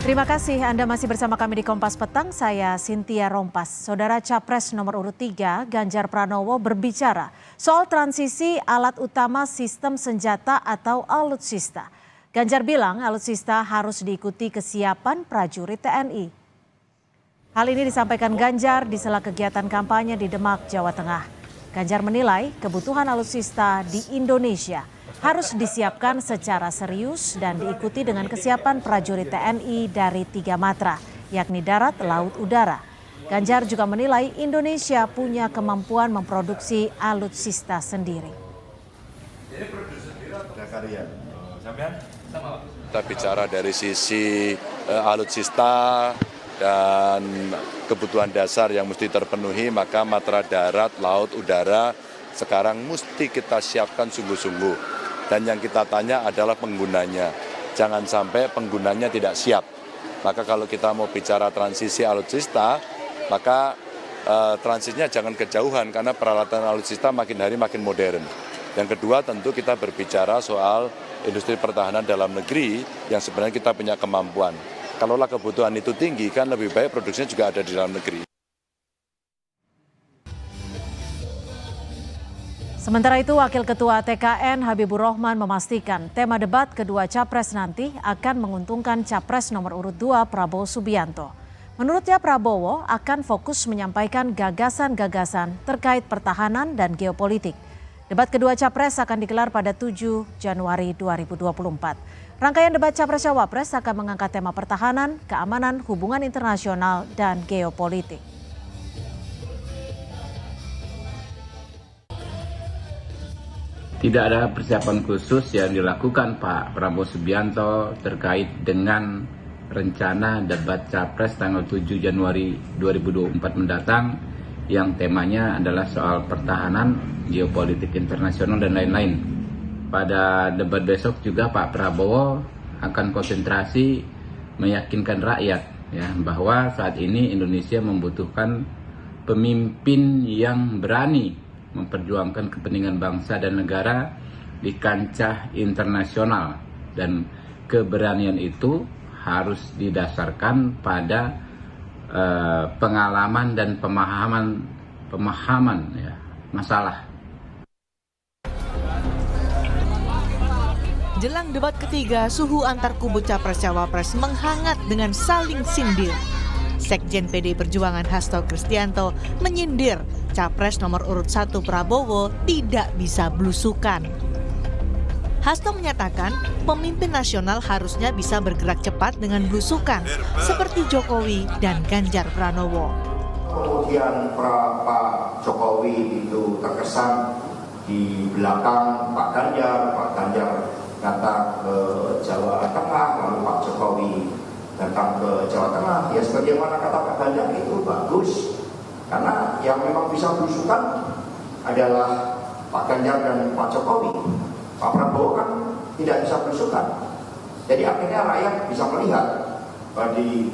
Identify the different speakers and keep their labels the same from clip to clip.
Speaker 1: Terima kasih Anda masih bersama kami di Kompas Petang, saya Cynthia Rompas. Saudara Capres nomor urut 3, Ganjar Pranowo berbicara soal transisi alat utama sistem senjata atau alutsista. Ganjar bilang alutsista harus diikuti kesiapan prajurit TNI. Hal ini disampaikan Ganjar di sela kegiatan kampanye di Demak, Jawa Tengah. Ganjar menilai kebutuhan alutsista di Indonesia harus disiapkan secara serius dan diikuti dengan kesiapan prajurit TNI dari 3 matra, yakni darat, laut, udara. Ganjar juga menilai Indonesia punya kemampuan memproduksi alutsista sendiri.
Speaker 2: Kita bicara dari sisi alutsista dan kebutuhan dasar yang mesti terpenuhi, maka matra darat, laut, udara sekarang mesti kita siapkan sungguh-sungguh. Dan yang kita tanya adalah penggunanya. Jangan sampai penggunanya tidak siap. Maka kalau kita mau bicara transisi alutsista, maka transisinya jangan kejauhan karena peralatan alutsista makin hari makin modern. Yang kedua tentu kita berbicara soal industri pertahanan dalam negeri yang sebenarnya kita punya kemampuan. Kalaulah kebutuhan itu tinggi kan lebih baik produksinya juga ada di dalam negeri.
Speaker 1: Sementara itu, Wakil Ketua TKN Habibur Rahman memastikan tema debat kedua Capres nanti akan menguntungkan Capres nomor urut 2 Prabowo Subianto. Menurutnya Prabowo akan fokus menyampaikan gagasan-gagasan terkait pertahanan dan geopolitik. Debat kedua Capres akan digelar pada 7 Januari 2024. Rangkaian debat Capres-Cawapres akan mengangkat tema pertahanan, keamanan, hubungan internasional, dan geopolitik.
Speaker 3: Tidak ada persiapan khusus yang dilakukan Pak Prabowo Subianto terkait dengan rencana debat Capres tanggal 7 Januari 2024 mendatang yang temanya adalah soal pertahanan, geopolitik internasional dan lain-lain. Pada debat besok juga Pak Prabowo akan konsentrasi meyakinkan rakyat ya bahwa saat ini Indonesia membutuhkan pemimpin yang berani memperjuangkan kepentingan bangsa dan negara di kancah internasional, dan keberanian itu harus didasarkan pada pengalaman dan pemahaman ya, masalah.
Speaker 4: Jelang debat ketiga, suhu antar kubu Capres-Cawapres menghangat dengan saling sindir. Sekjen PDI Perjuangan Hasto Kristianto menyindir Capres nomor urut 1 Prabowo tidak bisa blusukan. Hasto menyatakan pemimpin nasional harusnya bisa bergerak cepat dengan blusukan seperti Jokowi dan Ganjar Pranowo.
Speaker 5: Kemudian Pak Jokowi itu terkesan di belakang Pak Ganjar datang ke Jawa Tengah, lalu Pak Jokowi datang ke Jawa Tengah, ya sebagaimana kata Pak Ganjar itu bagus. Karena yang memang bisa berusukan adalah Pak Ganjar dan Pak Jokowi. Pak Prabowo kan tidak bisa berusukan. Jadi akhirnya rakyat bisa melihat bahwa di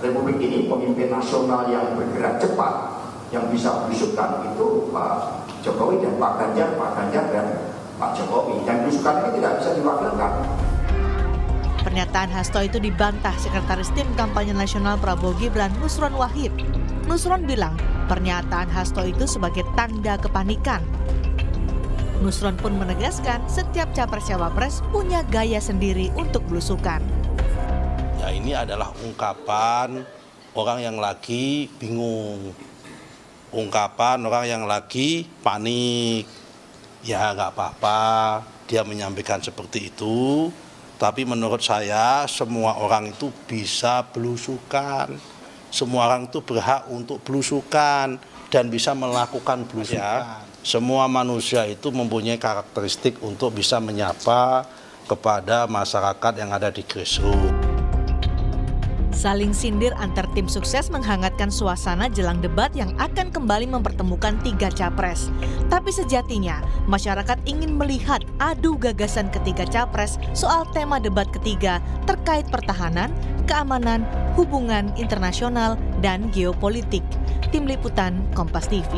Speaker 5: Republik ini pemimpin nasional yang bergerak cepat, yang bisa berusukan itu Pak Jokowi dan Pak Ganjar dan Pak Jokowi. Dan berusukan ini tidak bisa diwakilkan.
Speaker 4: Pernyataan Hasto itu dibantah Sekretaris Tim Kampanye Nasional Prabowo Gibran, Nusron Wahid. Nusron bilang pernyataan Hasto itu sebagai tanda kepanikan. Nusron pun menegaskan setiap Capres-Cawapres punya gaya sendiri untuk belusukan.
Speaker 6: Ya, ini adalah ungkapan orang yang lagi bingung. Ungkapan orang yang lagi panik. Ya nggak apa-apa dia menyampaikan seperti itu. Tapi menurut saya semua orang itu bisa belusukan. Semua orang itu berhak untuk belusukan dan bisa melakukan belusukan. Ya, semua manusia itu mempunyai karakteristik untuk bisa menyapa kepada masyarakat yang ada di grassroots.
Speaker 4: Saling sindir antar tim sukses menghangatkan suasana jelang debat yang akan kembali mempertemukan 3 capres. Tapi sejatinya, masyarakat ingin melihat adu gagasan ketiga capres soal tema debat ketiga terkait pertahanan, keamanan, hubungan internasional, dan geopolitik. Tim Liputan Kompas TV.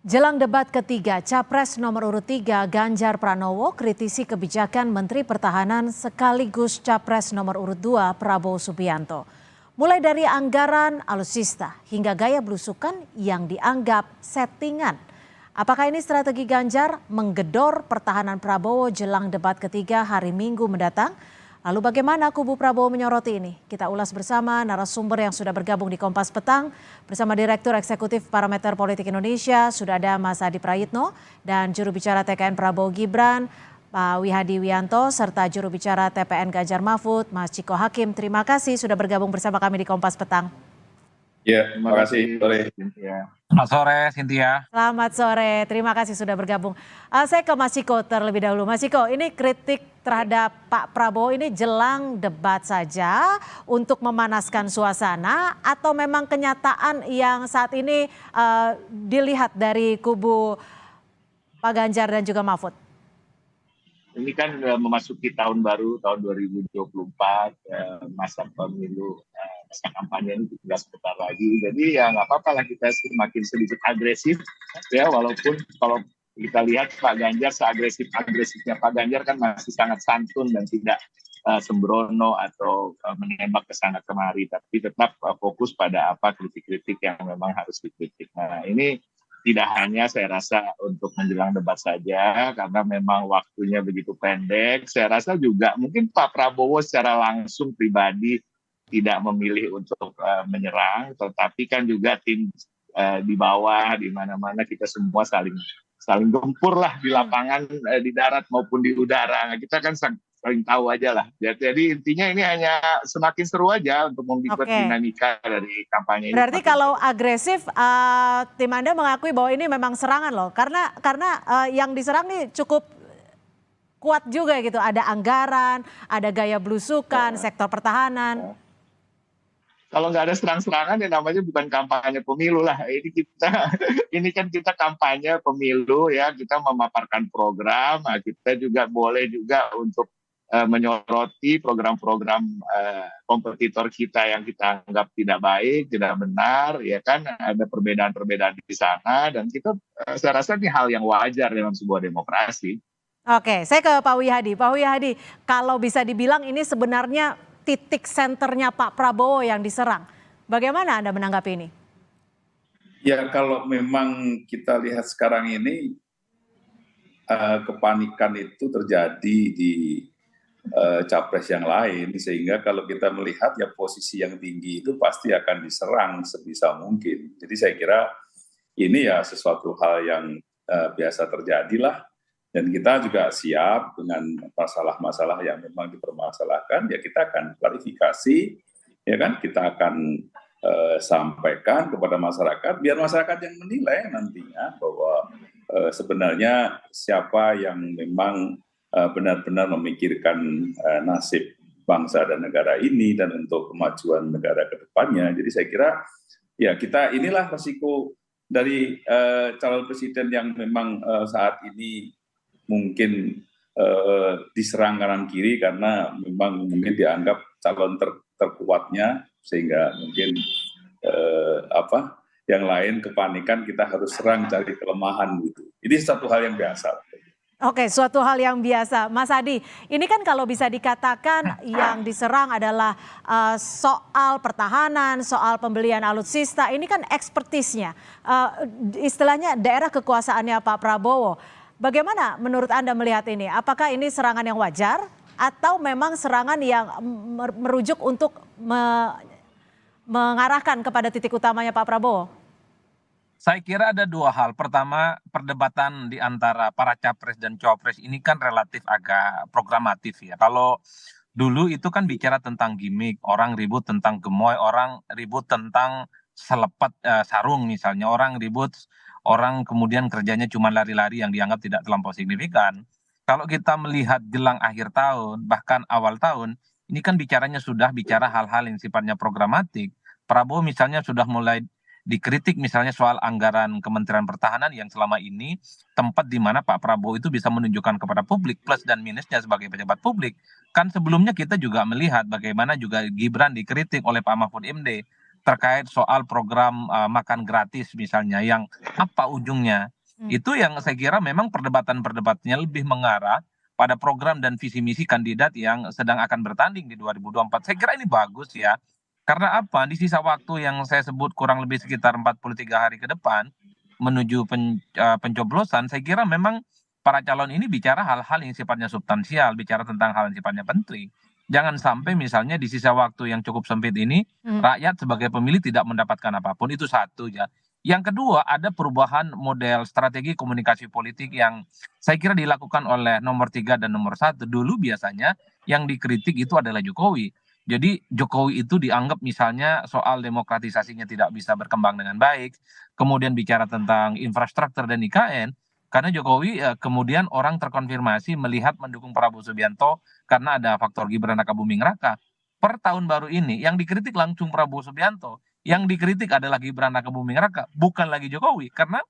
Speaker 1: Jelang debat ketiga, Capres nomor urut 3 Ganjar Pranowo kritisi kebijakan Menteri Pertahanan sekaligus Capres nomor urut 2 Prabowo Subianto. Mulai dari anggaran alutsista hingga gaya belusukan yang dianggap settingan. Apakah ini strategi Ganjar menggedor pertahanan Prabowo jelang debat ketiga hari Minggu mendatang? Lalu bagaimana kubu Prabowo menyoroti ini? Kita ulas bersama narasumber yang sudah bergabung di Kompas Petang bersama Direktur Eksekutif Parameter Politik Indonesia, sudah ada Mas Adi Prayitno, dan juru bicara TKN Prabowo Gibran, Pak Wihadi Wianto, serta juru bicara TPN Ganjar Mahfud, Mas Ciko Hakim. Terima kasih sudah bergabung bersama kami di Kompas Petang.
Speaker 7: Ya, terima kasih. Sore, Cynthia.
Speaker 8: Selamat sore, Cynthia.
Speaker 1: Selamat sore, terima kasih sudah bergabung. Saya ke Mas Ciko terlebih dahulu. Mas Ciko, ini kritik terhadap Pak Prabowo ini jelang debat saja untuk memanaskan suasana atau memang kenyataan yang saat ini dilihat dari kubu Pak Ganjar dan juga Mahfud?
Speaker 7: Ini kan memasuki tahun baru, tahun 2024, masa pemilu, masa kampanye ini tidak sebentar lagi. Jadi ya nggak apa-apa lah kita semakin sedikit agresif, ya walaupun kalau kita lihat Pak Ganjar seagresif-agresifnya Pak Ganjar kan masih sangat santun dan tidak sembrono atau menembak ke sana kemari, tapi tetap fokus pada apa kritik-kritik yang memang harus dikritik. Nah ini tidak hanya saya rasa untuk menjelang debat saja, karena memang waktunya begitu pendek. Saya rasa juga mungkin Pak Prabowo secara langsung pribadi tidak memilih untuk menyerang, tetapi kan juga tim di bawah, di mana-mana kita semua saling gempur lah di lapangan, di darat maupun di udara. Kita kan saling tahu aja lah. Jadi intinya ini hanya semakin seru aja untuk membuat dinamika dari kampanye ini.
Speaker 1: Berarti kalau agresif, tim Anda mengakui bahwa ini memang serangan loh. Karena yang diserang nih cukup kuat juga gitu. Ada anggaran, ada gaya belusukan, sektor pertahanan.
Speaker 7: Kalau nggak ada serang-serangan ya namanya bukan kampanye pemilu lah. Ini kan kita kampanye pemilu ya, kita memaparkan program, kita juga boleh juga untuk menyoroti program-program kompetitor kita yang kita anggap tidak baik, tidak benar, ya kan ada perbedaan-perbedaan di sana, dan kita saya rasa ini hal yang wajar dalam sebuah demokrasi.
Speaker 1: Oke, saya ke Pak Wihadi. Pak Wihadi, kalau bisa dibilang ini sebenarnya titik senternya Pak Prabowo yang diserang. Bagaimana Anda menanggapi ini?
Speaker 9: Ya kalau memang kita lihat sekarang ini kepanikan itu terjadi di capres yang lain, sehingga kalau kita melihat ya posisi yang tinggi itu pasti akan diserang sebisa mungkin. Jadi saya kira ini ya sesuatu hal yang biasa terjadilah, dan kita juga siap dengan masalah-masalah yang memang dipermasalahkan, ya kita akan klarifikasi, ya kan, kita akan sampaikan kepada masyarakat, biar masyarakat yang menilai nantinya bahwa sebenarnya siapa yang memang benar-benar memikirkan nasib bangsa dan negara ini dan untuk kemajuan negara ke depannya. Jadi saya kira ya kita inilah resiko dari calon presiden yang memang saat ini mungkin diserang kanan kiri karena memang mungkin dianggap calon terkuatnya, sehingga mungkin yang lain kepanikan, kita harus serang cari kelemahan gitu. Ini satu hal yang biasa.
Speaker 1: Oke, suatu hal yang biasa. Mas Adi, ini kan kalau bisa dikatakan yang diserang adalah soal pertahanan, soal pembelian alutsista, ini kan ekspertisnya. Istilahnya daerah kekuasaannya Pak Prabowo. Bagaimana menurut Anda melihat ini? Apakah ini serangan yang wajar atau memang serangan yang merujuk untuk mengarahkan kepada titik utamanya Pak Prabowo?
Speaker 8: Saya kira ada dua hal. Pertama, perdebatan di antara para capres dan cawapres ini kan relatif agak programatif ya. Kalau dulu itu kan bicara tentang gimmick, orang ribut tentang gemoy, orang ribut tentang selepat sarung misalnya, orang ribut, orang kemudian kerjanya cuma lari-lari yang dianggap tidak terlampau signifikan. Kalau kita melihat jelang akhir tahun, bahkan awal tahun, ini kan bicaranya sudah bicara hal-hal yang sifatnya programatik. Prabowo misalnya sudah mulai dikritik misalnya soal anggaran Kementerian Pertahanan yang selama ini tempat di mana Pak Prabowo itu bisa menunjukkan kepada publik plus dan minusnya sebagai pejabat publik. Kan sebelumnya kita juga melihat bagaimana juga Gibran dikritik oleh Pak Mahfud MD terkait soal program makan gratis misalnya, yang apa ujungnya Itu yang saya kira memang perdebatan-perdebatannya lebih mengarah pada program dan visi misi kandidat yang sedang akan bertanding di 2024. Saya kira ini bagus ya. Karena apa? Di sisa waktu yang saya sebut kurang lebih sekitar 43 hari ke depan menuju pencoblosan, saya kira memang para calon ini bicara hal-hal yang sifatnya substansial, bicara tentang hal yang sifatnya penting. Jangan sampai misalnya di sisa waktu yang cukup sempit ini, rakyat sebagai pemilih tidak mendapatkan apapun. Itu satu ya. Yang kedua, ada perubahan model strategi komunikasi politik yang saya kira dilakukan oleh nomor 3 dan nomor 1. Dulu biasanya yang dikritik itu adalah Jokowi. Jadi Jokowi itu dianggap misalnya soal demokratisasinya tidak bisa berkembang dengan baik, kemudian bicara tentang infrastruktur dan IKN, karena Jokowi kemudian orang terkonfirmasi melihat mendukung Prabowo Subianto karena ada faktor Gibran Rakabuming Raka. Per tahun baru ini yang dikritik langsung Prabowo Subianto, yang dikritik adalah Gibran Rakabuming Raka, bukan lagi Jokowi, karena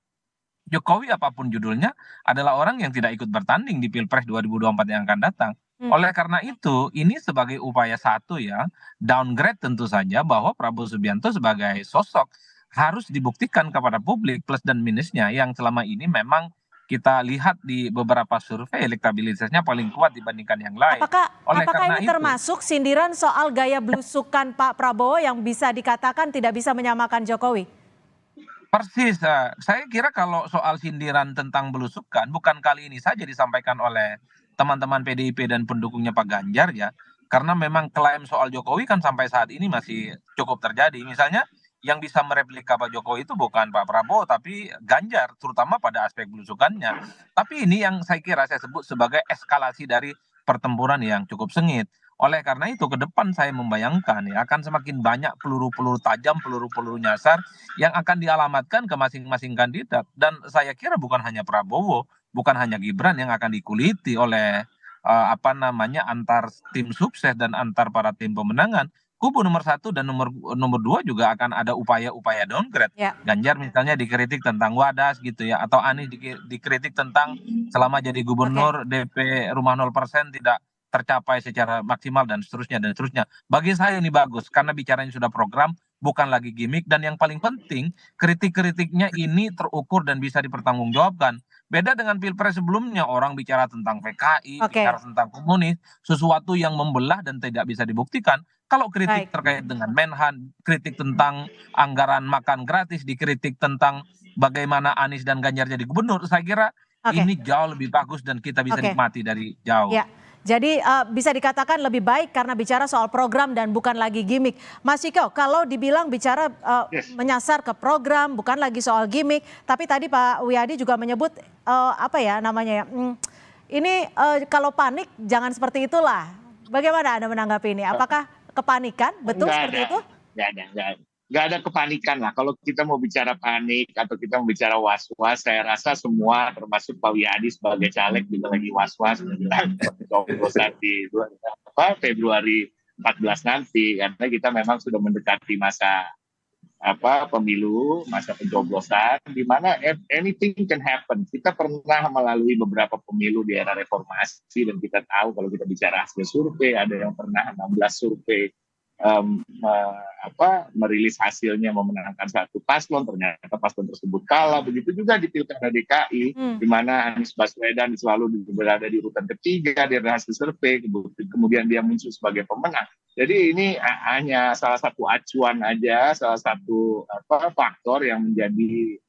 Speaker 8: Jokowi apapun judulnya adalah orang yang tidak ikut bertanding di Pilpres 2024 yang akan datang. Oleh karena itu, ini sebagai upaya satu ya, downgrade tentu saja bahwa Prabowo Subianto sebagai sosok harus dibuktikan kepada publik plus dan minusnya yang selama ini memang kita lihat di beberapa survei elektabilitasnya paling kuat dibandingkan yang lain.
Speaker 1: Apakah ini termasuk sindiran soal gaya belusukan Pak Prabowo yang bisa dikatakan tidak bisa menyamakan Jokowi?
Speaker 8: Persis, saya kira kalau soal sindiran tentang belusukan bukan kali ini saja disampaikan oleh teman-teman PDIP dan pendukungnya Pak Ganjar ya. Karena memang klaim soal Jokowi kan sampai saat ini masih cukup terjadi. Misalnya yang bisa mereplika Pak Jokowi itu bukan Pak Prabowo tapi Ganjar, terutama pada aspek belusukannya. Tapi ini yang saya kira saya sebut sebagai eskalasi dari pertempuran yang cukup sengit. Oleh karena itu ke depan saya membayangkan ya akan semakin banyak peluru-peluru tajam, peluru-peluru nyasar yang akan dialamatkan ke masing-masing kandidat. Dan saya kira bukan hanya Prabowo, bukan hanya Gibran yang akan dikuliti oleh antar tim sukses dan antar para tim pemenangan. Kubu nomor 1 dan nomor 2 juga akan ada upaya-upaya downgrade.
Speaker 1: Ya.
Speaker 8: Ganjar misalnya dikritik tentang wadas gitu ya, atau Anies dikritik tentang selama jadi gubernur DP rumah 0% tidak tercapai secara maksimal dan seterusnya dan seterusnya. Bagi saya ini bagus karena bicaranya sudah program, bukan lagi gimmick, dan yang paling penting kritik-kritiknya ini terukur dan bisa dipertanggungjawabkan. Beda dengan Pilpres sebelumnya, orang bicara tentang PKI, bicara tentang komunis, sesuatu yang membelah dan tidak bisa dibuktikan. Kalau kritik terkait dengan Menhan, kritik tentang anggaran makan gratis, dikritik tentang bagaimana Anies dan Ganjar jadi gubernur, saya kira ini jauh lebih bagus dan kita bisa nikmati dari jauh.
Speaker 1: Ya. Jadi bisa dikatakan lebih baik karena bicara soal program dan bukan lagi gimmick. Mas Ciko, kalau dibilang bicara menyasar ke program, bukan lagi soal gimmick, tapi tadi Pak Wiyadi juga menyebut ini kalau panik jangan seperti itulah. Bagaimana Anda menanggapi ini? Apakah kepanikan? Betul seperti itu?
Speaker 7: Nggak ada kepanikan lah. Kalau kita mau bicara panik atau kita mau bicara was-was, saya rasa semua termasuk Pak Wiyadi sebagai caleg juga lagi was-was menjelang pencoblosan di Februari 14 nanti, karena kita memang sudah mendekati masa pemilu, masa pencoblosan, di mana anything can happen. Kita pernah melalui beberapa pemilu di era reformasi dan kita tahu kalau kita bicara hasil survei, ada yang pernah 16 survei merilis hasilnya memenangkan satu paslon, ternyata paslon tersebut kalah. Begitu juga di Pilkada DKI, di mana Anies Baswedan selalu berada di urutan ketiga dari hasil survei, kemudian dia muncul sebagai pemenang. Jadi ini hanya salah satu acuan aja, salah satu faktor yang menjadi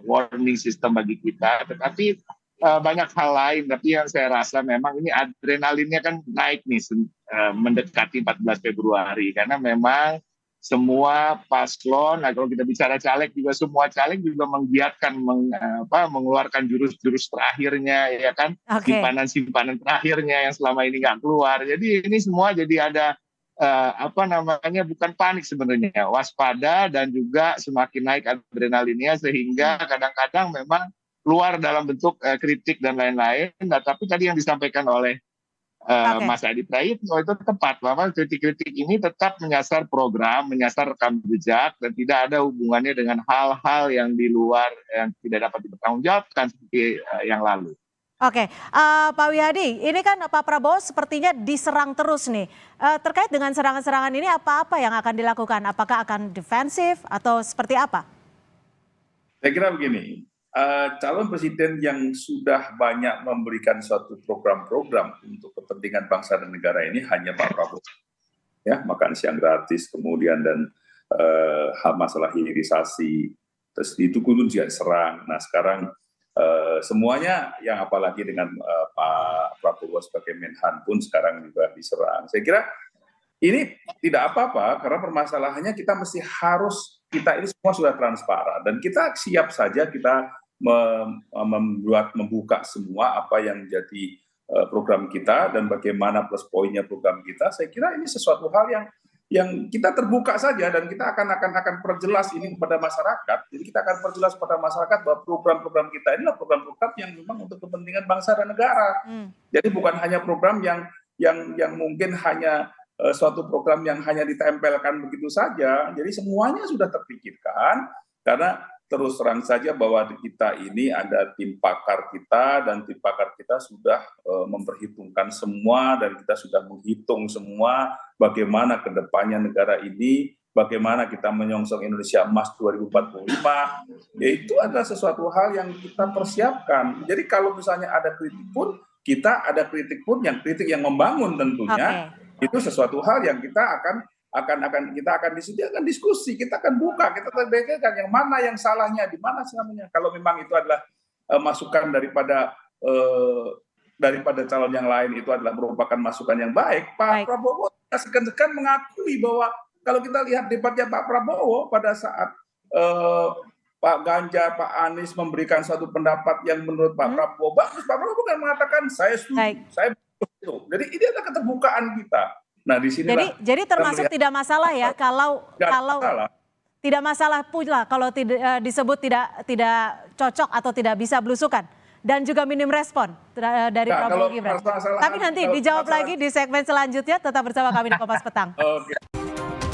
Speaker 7: warning system bagi kita. Tetapi banyak hal lain, tapi yang saya rasa memang ini adrenalinnya kan naik nih mendekati 14 Februari, karena memang semua paslon, kalau kita bicara caleg juga, semua caleg juga menggiatkan mengeluarkan jurus-jurus terakhirnya, ya kan, simpanan terakhirnya yang selama ini nggak keluar. Jadi ini semua jadi ada bukan panik sebenarnya, waspada dan juga semakin naik adrenalinnya, sehingga kadang-kadang memang keluar dalam bentuk kritik dan lain-lain. Nah, tapi tadi yang disampaikan oleh Mas Adi Prayitno itu tepat, bahwa kritik-kritik ini tetap menyasar program, menyasar rekam jejak, dan tidak ada hubungannya dengan hal-hal yang di luar yang tidak dapat dipertanggungjawabkan seperti yang lalu.
Speaker 1: Pak Wiyadi, ini kan Pak Prabowo sepertinya diserang terus nih. Terkait dengan serangan-serangan ini, apa-apa yang akan dilakukan? Apakah akan defensif atau seperti apa?
Speaker 9: Saya kira begini, calon presiden yang sudah banyak memberikan suatu program-program untuk kepentingan bangsa dan negara ini hanya Pak Prabowo. Ya, makan siang gratis, kemudian dan hal masalah hilirisasi, terus itu kudu juga diserang. Nah sekarang semuanya yang apalagi dengan Pak Prabowo sebagai Menhan pun sekarang juga diserang. Saya kira ini tidak apa-apa karena permasalahannya kita mesti harus, kita ini semua sudah transparan dan kita siap saja kita membuka semua apa yang menjadi program kita dan bagaimana plus poinnya program kita. Saya kira ini sesuatu hal yang kita terbuka saja dan kita akan perjelas ini kepada masyarakat. Jadi kita akan perjelas kepada masyarakat bahwa program-program kita inilah program-program yang memang untuk kepentingan bangsa dan negara. Jadi bukan hanya program yang mungkin hanya suatu program yang hanya ditempelkan begitu saja. Jadi semuanya sudah terpikirkan karena terus terang saja bahwa kita ini ada tim pakar kita dan tim pakar kita sudah memperhitungkan semua dan kita sudah menghitung semua bagaimana kedepannya negara ini, bagaimana kita menyongsong Indonesia Emas 2045, yaitu adalah sesuatu hal yang kita persiapkan. Jadi kalau misalnya ada kritik pun, kita ada kritik pun yang kritik yang membangun tentunya. Itu sesuatu hal yang kita akan di situ akan diskusi, kita akan buka, kita terbedakan yang mana yang salahnya, di mana salahnya. Kalau memang itu adalah masukan daripada calon yang lain itu adalah merupakan masukan yang baik, Pak Prabowo sekan-sekan mengakui bahwa kalau kita lihat debatnya Pak Prabowo pada saat Pak Ganjar, Pak Anies memberikan satu pendapat yang menurut Pak Prabowo bagus, Pak Prabowo kan mengatakan saya setuju, saya betul. Jadi ini adalah keterbukaan kita. Nah di sini
Speaker 1: jadi termasuk tidak masalah ya kalau tidak masalah pula kalau disebut tidak cocok atau tidak bisa belusukan dan juga minim respon dari Prabowo Gibran. Tapi nanti dijawab lagi di segmen selanjutnya. Tetap bersama kami di Kompas Petang.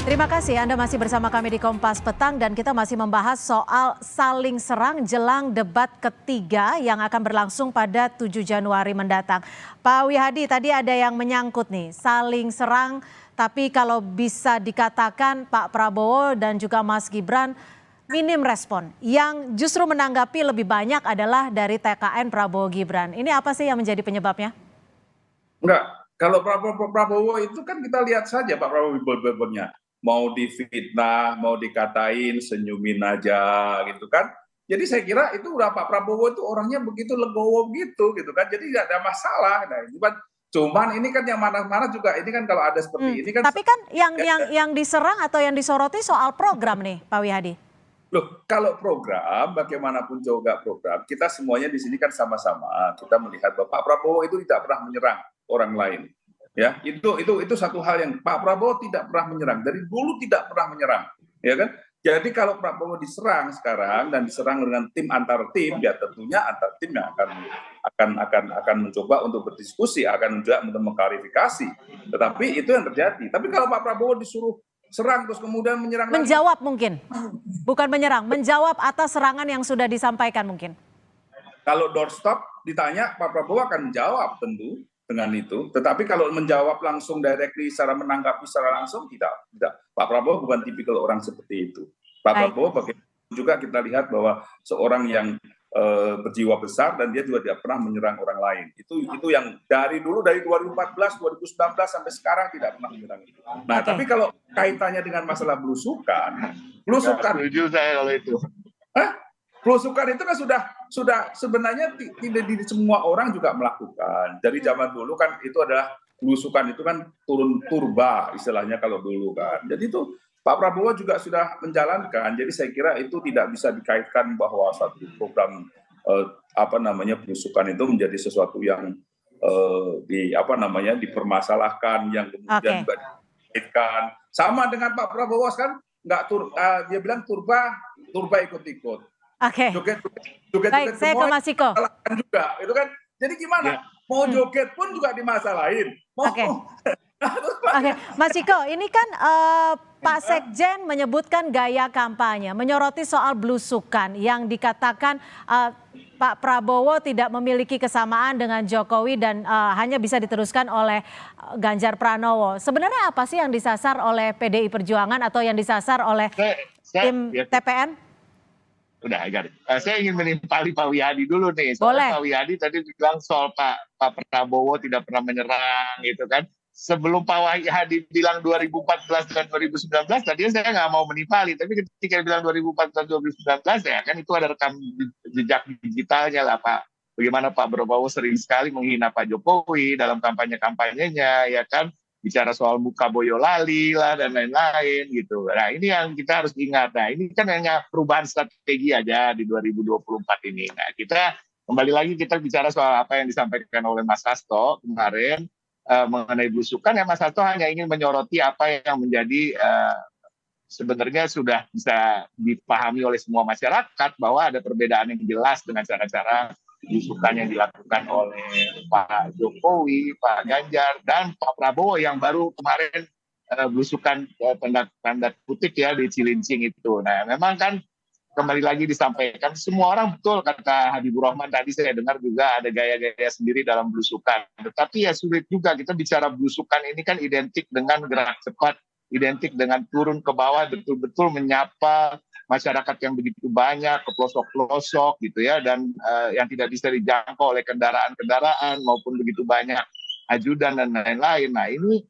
Speaker 1: Terima kasih Anda masih bersama kami di Kompas Petang dan kita masih membahas soal saling serang jelang debat ketiga yang akan berlangsung pada 7 Januari mendatang. Pak Wihadi, tadi ada yang menyangkut nih, saling serang tapi kalau bisa dikatakan Pak Prabowo dan juga Mas Gibran minim respon. Yang justru menanggapi lebih banyak adalah dari TKN Prabowo Gibran. Ini apa sih yang menjadi penyebabnya?
Speaker 9: Enggak, kalau Prabowo itu kan kita lihat saja Pak Prabowo bebernya. Mau difitnah, mau dikatain, senyumin aja gitu kan. Jadi saya kira itu udah Pak Prabowo itu orangnya begitu legowo gitu kan. Jadi tidak ada masalah. Nah, cuman ini kan yang mana-mana juga ini kan kalau ada seperti ini kan.
Speaker 1: Tapi kan yang diserang atau yang disoroti soal program nih, Pak Wihadi.
Speaker 9: Loh, kalau program bagaimanapun juga program, kita semuanya di sini kan sama-sama kita melihat bahwa Pak Prabowo itu tidak pernah menyerang orang lain. Ya, itu satu hal yang Pak Prabowo tidak pernah menyerang, dari dulu tidak pernah menyerang, ya kan? Jadi kalau Prabowo diserang sekarang dan diserang dengan tim antar tim, ya tentunya antar tim yang akan mencoba untuk berdiskusi, akan juga untuk mengklarifikasi. Tetapi itu yang terjadi. Tapi kalau Pak Prabowo disuruh serang terus kemudian menyerang
Speaker 1: menjawab lagi, mungkin bukan menyerang, menjawab atas serangan yang sudah disampaikan mungkin. Kalau
Speaker 9: doorstop ditanya Pak Prabowo akan menjawab tentu dengan itu. Tetapi kalau menjawab langsung directly secara menanggapi secara langsung tidak. Pak Prabowo bukan tipikal orang seperti itu. Pak Prabowo bagaimana juga kita lihat bahwa seorang yang berjiwa besar dan dia juga tidak pernah menyerang orang lain. Itu yang dari dulu dari 2014, 2019 sampai sekarang tidak pernah menyerang itu. Nah, tapi kalau kaitannya dengan masalah belusukan
Speaker 7: setuju saya kalau itu.
Speaker 9: Belusukan itu kan sudah sebenarnya tidak di semua orang juga melakukan. Dari zaman dulu kan itu adalah belusukan itu kan turun turba istilahnya kalau dulu kan. Jadi itu Pak Prabowo juga sudah menjalankan. Jadi saya kira itu tidak bisa dikaitkan bahwa satu program belusukan itu menjadi sesuatu yang dipermasalahkan yang kemudian juga dikaitkan. Sama dengan Pak Prabowo kan dia bilang turba ikut-ikut.
Speaker 1: Oke. Baik, saya ke Mas Ciko.
Speaker 9: Juga, itu kan. Jadi gimana? Mau joget pun juga dimasalahin. Oke,
Speaker 1: Mas Ciko, ini kan Pak Sekjen menyebutkan gaya kampanye, menyoroti soal belusukan yang dikatakan Pak Prabowo tidak memiliki kesamaan dengan Jokowi dan hanya bisa diteruskan oleh Ganjar Pranowo. Sebenarnya apa sih yang disasar oleh PDI Perjuangan atau yang disasar oleh tim TPN?
Speaker 7: Udah, Agar. Saya ingin menimpali Pak Wihadi dulu nih.
Speaker 1: Boleh.
Speaker 7: Soalnya Pak Wihadi tadi bilang soal Pak Prabowo tidak pernah menyerang gitu kan. Sebelum Pak Wihadi bilang 2014 dan 2019, tadinya saya nggak mau menimpali. Tapi ketika dia bilang 2014-2019, ya kan itu ada rekam jejak digitalnya lah Pak. Bagaimana Pak Prabowo sering sekali menghina Pak Jokowi dalam kampanye-kampanyenya, ya kan. Bicara soal muka Boyolali lah dan lain-lain gitu. Nah ini yang kita harus ingat. Nah ini kan hanya perubahan strategi aja di 2024 ini. Nah kita kembali lagi kita bicara soal apa yang disampaikan oleh Mas Hasto kemarin mengenai belusukan. Ya Mas Hasto hanya ingin menyoroti apa yang menjadi sebenarnya sudah bisa dipahami oleh semua masyarakat bahwa ada perbedaan yang jelas dengan cara-cara belusukan yang dilakukan oleh Pak Jokowi, Pak Ganjar, dan Pak Prabowo yang baru kemarin belusukan tanda kutip ya di Cilincing itu. Nah memang kan kembali lagi disampaikan semua orang betul kata Habibur Rahman tadi saya dengar juga ada gaya-gaya sendiri dalam belusukan. Tetapi ya sulit juga kita bicara belusukan ini kan identik dengan gerak cepat, identik dengan turun ke bawah betul-betul menyapa masyarakat yang begitu banyak ke pelosok-pelosok gitu ya dan yang tidak bisa dijangkau oleh kendaraan-kendaraan maupun begitu banyak ajudan dan lain-lain. Nah ini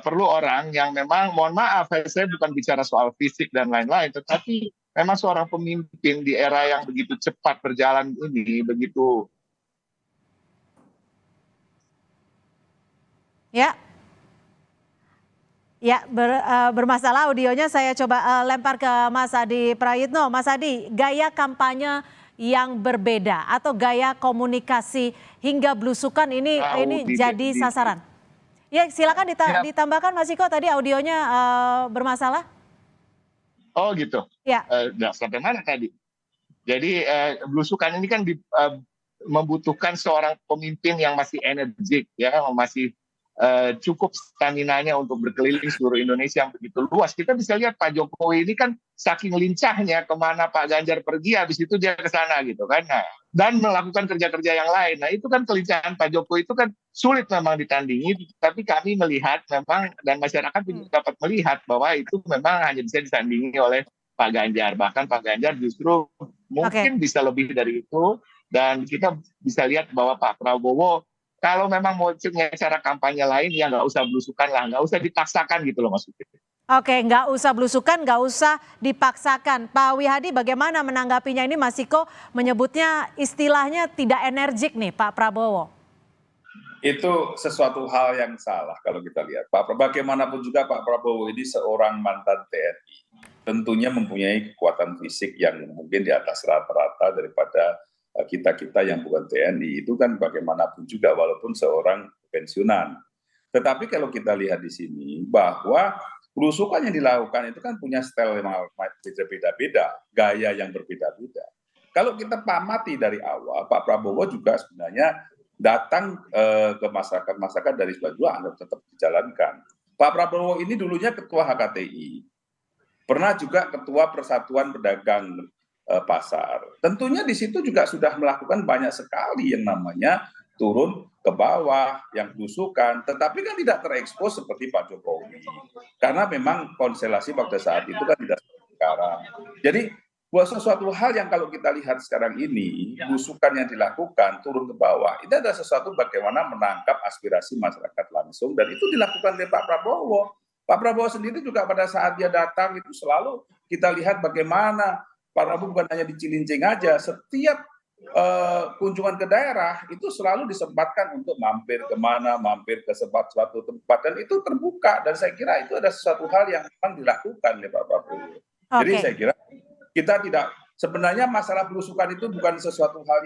Speaker 7: perlu orang yang memang mohon maaf saya bukan bicara soal fisik dan lain-lain tetapi memang seorang pemimpin di era yang begitu cepat berjalan ini begitu.
Speaker 1: Ya, bermasalah audionya, saya coba lempar ke Mas Adi Prayitno. Mas Adi, gaya kampanye yang berbeda atau gaya komunikasi hingga belusukan ini jadi sasaran. Ya, silakan ditambahkan Mas Iko, tadi audionya bermasalah.
Speaker 7: Oh gitu.
Speaker 1: Ya.
Speaker 7: Sampai mana tadi? Jadi belusukan ini kan membutuhkan seorang pemimpin yang masih energik, ya, masih cukup staminanya untuk berkeliling seluruh Indonesia yang begitu luas. Kita bisa lihat Pak Jokowi ini kan saking lincahnya kemana Pak Ganjar pergi, habis itu dia ke sana gitu kan. Nah, dan melakukan kerja-kerja yang lain. Nah itu kan kelincahan Pak Jokowi itu kan sulit memang ditandingi, tapi kami melihat memang dan masyarakat juga dapat melihat bahwa itu memang hanya bisa disandingi oleh Pak Ganjar. Bahkan Pak Ganjar justru mungkin bisa lebih dari itu dan kita bisa lihat bahwa Pak Prabowo kalau memang mau punya cara kampanye lain, ya nggak usah belusukan lah, nggak usah dipaksakan gitu loh maksudnya.
Speaker 1: Oke, nggak usah belusukan, nggak usah dipaksakan. Pak Wihadi bagaimana menanggapinya ini? Mas Iko menyebutnya istilahnya tidak energik nih Pak Prabowo.
Speaker 9: Itu sesuatu hal yang salah kalau kita lihat. Bagaimanapun juga Pak Prabowo ini seorang mantan TNI. Tentunya mempunyai kekuatan fisik yang mungkin di atas rata-rata daripada kita-kita yang bukan TNI. Itu kan bagaimanapun juga walaupun seorang pensiunan. Tetapi kalau kita lihat di sini bahwa belusukan yang dilakukan itu kan punya style yang berbeda-beda, gaya yang berbeda-beda. Kalau kita pamati dari awal, Pak Prabowo juga sebenarnya datang ke masyarakat dari sebuah Anda tetap dijalankan. Pak Prabowo ini dulunya ketua HKTI, pernah juga ketua Persatuan Pedagang Pasar. Tentunya di situ juga sudah melakukan banyak sekali yang namanya turun ke bawah, yang belusukan, tetapi kan tidak terekspos seperti Pak Jokowi. Karena memang konstelasi pada saat itu kan tidak seperti sekarang. Jadi buat sesuatu hal yang kalau kita lihat sekarang ini, belusukan yang dilakukan turun ke bawah, itu adalah sesuatu bagaimana menangkap aspirasi masyarakat langsung, dan itu dilakukan oleh Pak Prabowo. Pak Prabowo sendiri juga pada saat dia datang itu selalu kita lihat bagaimana Pak Prabowo bukan hanya di Cilincing aja, setiap kunjungan ke daerah itu selalu disempatkan untuk mampir kemana, mampir ke suatu tempat, dan itu terbuka, dan saya kira itu ada sesuatu hal yang memang dilakukan oleh Pak Prabowo. Jadi saya kira kita tidak, sebenarnya masalah belusukan itu bukan sesuatu hal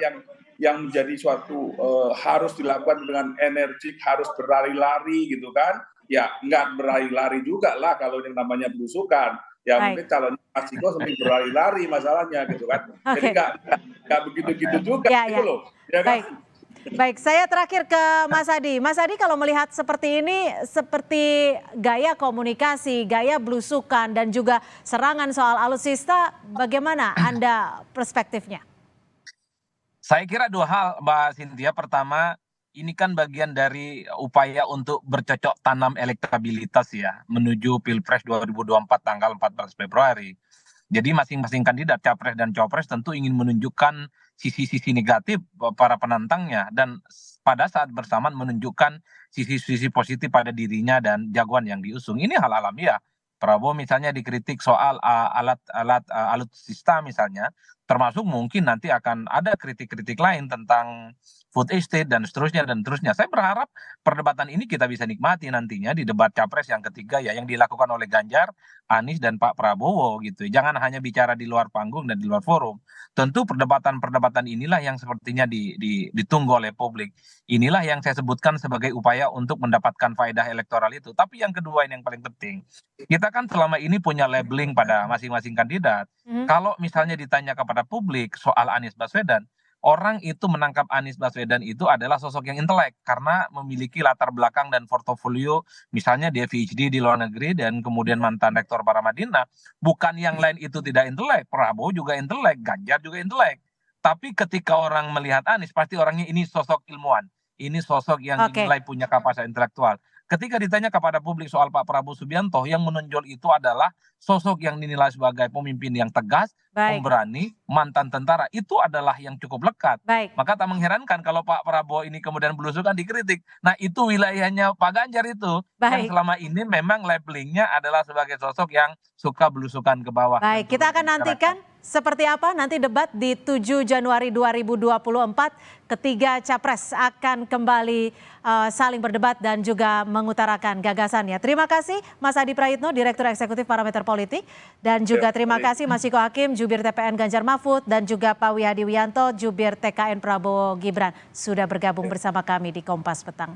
Speaker 9: yang menjadi suatu harus dilakukan dengan energik, harus berlari-lari gitu kan. Ya nggak berlari-lari juga lah kalau yang namanya belusukan. Ya mungkin calon Mas Iko sering berlari-lari masalahnya gitu kan. Jadi nggak begitu-gitu juga gitu loh. Ya kan?
Speaker 1: Baik, saya terakhir ke Mas Adi. Mas Adi, kalau melihat seperti ini, seperti gaya komunikasi, gaya belusukan, dan juga serangan soal alutsista, bagaimana Anda perspektifnya?
Speaker 8: Saya kira dua hal, Mbak Cynthia. Pertama, ini kan bagian dari upaya untuk bercocok tanam elektabilitas ya, menuju Pilpres 2024 tanggal 14 Februari. Jadi masing-masing kandidat capres dan cawapres tentu ingin menunjukkan sisi-sisi negatif para penantangnya dan pada saat bersamaan menunjukkan sisi-sisi positif pada dirinya dan jagoan yang diusung. Ini hal alamiah. Prabowo misalnya dikritik soal alutsista misalnya, termasuk mungkin nanti akan ada kritik-kritik lain tentang food estate dan seterusnya dan seterusnya. Saya berharap perdebatan ini kita bisa nikmati nantinya di debat capres yang ketiga ya, yang dilakukan oleh Ganjar, Anies dan Pak Prabowo gitu. Jangan hanya bicara di luar panggung dan di luar forum. Tentu perdebatan-perdebatan inilah yang sepertinya ditunggu oleh publik. Inilah yang saya sebutkan sebagai upaya untuk mendapatkan faedah elektoral itu. Tapi yang kedua ini yang paling penting. Kita kan selama ini punya labeling pada masing-masing kandidat. Kalau misalnya ditanya kepada publik soal Anies Baswedan, orang itu menangkap Anies Baswedan itu adalah sosok yang intelek karena memiliki latar belakang dan portofolio, misalnya dia PhD di luar negeri dan kemudian mantan rektor Paramadina. Bukan yang lain itu tidak intelek, Prabowo juga intelek, Ganjar juga intelek. Tapi ketika orang melihat Anies, pasti orangnya ini sosok ilmuwan, ini sosok yang
Speaker 1: Oke,
Speaker 8: dinilai punya kapasitas intelektual. Ketika ditanya kepada publik soal Pak Prabowo Subianto, yang menonjol itu adalah sosok yang dinilai sebagai pemimpin yang tegas,
Speaker 1: baik,
Speaker 8: pemberani, mantan tentara. Itu adalah yang cukup lekat.
Speaker 1: baik,
Speaker 8: Maka tak mengherankan kalau Pak Prabowo ini kemudian belusukan dikritik. Nah itu wilayahnya Pak Ganjar itu. Yang
Speaker 1: baik.
Speaker 8: selama ini memang labelingnya adalah sebagai sosok yang suka belusukan ke bawah. Dan
Speaker 1: Baik, kita
Speaker 8: turun ke
Speaker 1: akan
Speaker 8: masyarakat.
Speaker 1: nantikan seperti apa nanti debat di 7 Januari 2024. Ketiga capres akan kembali saling berdebat dan juga mengutarakan gagasannya. Terima kasih Mas Adi Prayitno, Direktur Eksekutif Parameter Politik. Dan juga terima kasih Mas Ciko Hakim, Jubir TPN Ganjar Mahfud. Dan juga Pak Wihadi Wianto, Jubir TKN Prabowo Gibran. Sudah bergabung bersama kami di Kompas Petang.